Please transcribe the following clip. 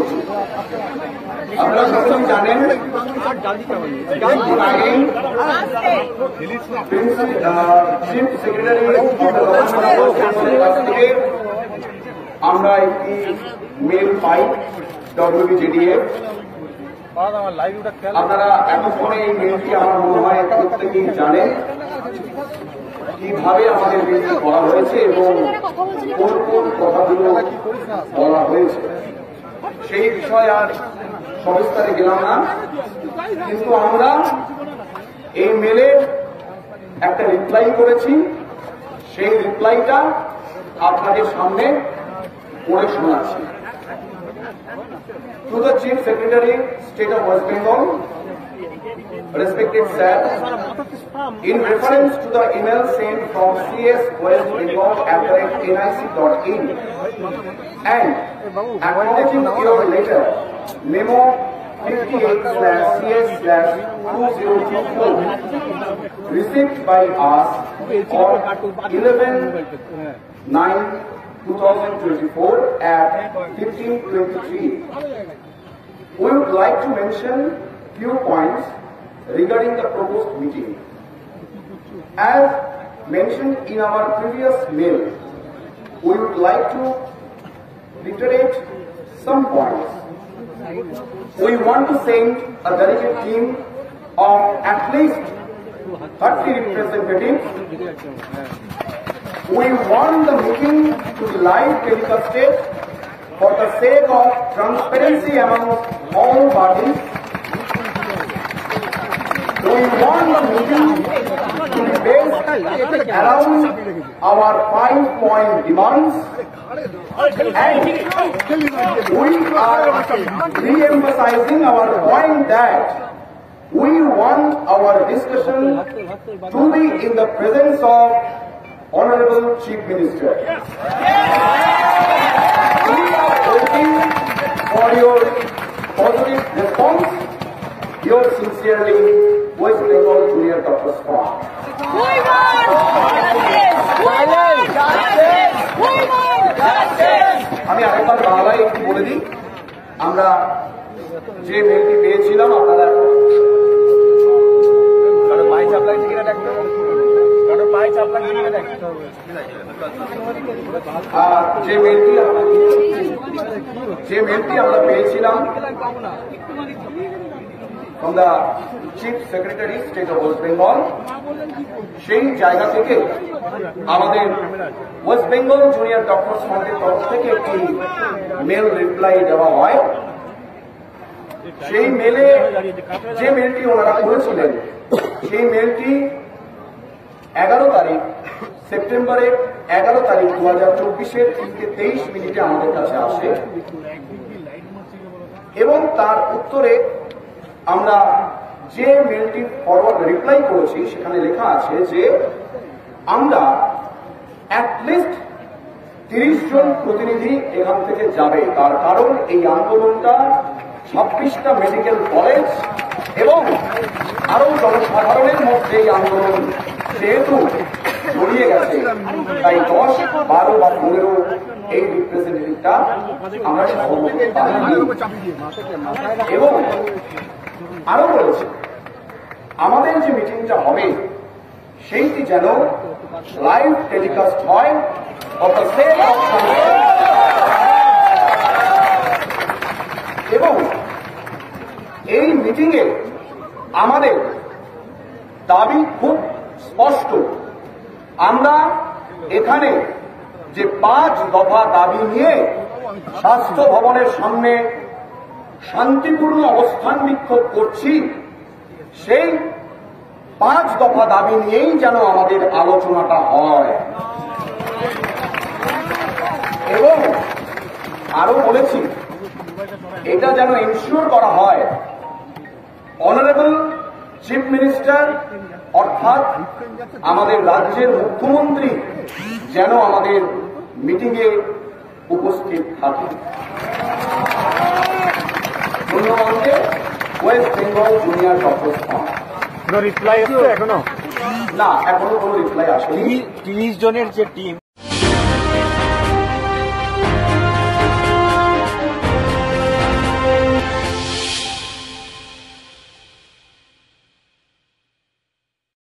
করেছি। আপনারা সকলেই জানেন চিফ সেক্রেটারি থেকে আমরা একটি মেল পাই WBJDF। আপনারা এতক্ষণে এই মেলটি আমার মনে হয় প্রত্যেকেই জানেন কিভাবে আমাদের মেলটি করা হয়েছে এবং কোন কোন কথাগুলো বলা হয়েছে সেই বিষয়ে আর সবিস্তারে গেলাম না, কিন্তু আমরা এই মেলে একটা রিপ্লাই করেছি। সেই রিপ্লাইটা আপনাদের সামনে পড়ে শোনাচ্ছি। To the Chief Secretary, State of West Bengal, respected sir, in reference to the email sent from CS@nic.in and acknowledging your letter, memo 58/CS/2024, received by us on 11/9/2024 at 15:23. We would like to mention few points regarding the proposed meeting. As mentioned in our previous mail, we would like to reiterate some points. We want to send a delegate team of at least 30 representatives. We want the meeting to be live telecasted for the sake of transparency among all parties. We want the meeting to be based around our 5-point demands, and we are re-emphasizing our point that we want our discussion to be in the presence of Honorable Chief Minister. We are waiting for your positive response. Yours sincerely, West Bengal Junior Doctors Forum. আমি আরেকবার বাংলায় একটু বলে দিই, আমরা যে মেলটি পেয়েছিলাম, আপনারা যে মেলটি আমরা পেয়েছিলাম from the Chief Secretary, State of West Bengal, সেই জায়গা থেকে আমাদের ওয়েস্ট বেঙ্গল জুনিয়র ডক্টরস ফ্রন্টের তরফ থেকে একটি মেল রিপ্লাই দেওয়া হয়। সেই মেলে যে মেলটি ওনারা করেছিলেন, সেই মেলটি 11 তারিখ সেপ্টেম্বরের 11 তারিখ 2024 3:23 আমাদের কাছে আসে এবং তার উত্তরে আমরা যে মেলটি ফরওয়ার্ড রিপ্লাই করেছি সেখানে লেখা আছে যে আমরা অ্যাটলিস্ট 30 জন প্রতিনিধি এখান থেকে যাবে। তার কারণ এই আন্দোলনটা 26টা মেডিকেল কলেজ এবং আরো জনসাধারণের মধ্যে এই আন্দোলন যেহেতু জড়িয়ে গেছে, তাই 10, 12 বা 15 এই রিপ্রেজেন্টেটিভটা আমরা সহমত পাইনি। এবং আরো বলেছে আমাদের যে মিটিংটা হবে সেইটি যেন লাইভ টেলিকাস্ট হয় এবং এই মিটিংয়ে আমাদের দাবি খুব স্পষ্ট। আমরা এখানে যে 5 দফা দাবি নিয়ে স্বাস্থ্য ভবনের সামনে শান্তিপূর্ণ অবস্থান বিক্ষোভ করছি, সেই 5 দফা দাবি নিয়েই যেন আমাদের আলোচনাটা হয়। এবং আরো বলেছি এটা যেন ইনশিওর করা হয় অনারেবল চিফ মিনিস্টার অর্থাৎ আমাদের রাজ্যের মুখ্যমন্ত্রী যেন আমাদের মিটিংয়ে উপস্থিত থাকে। ধন্যবাদ। West Bengal junior doctors front. Reply এসছে এখনো? না, এখনো কোনো রিপ্লাই আসেনি। 30 জনের যে টিম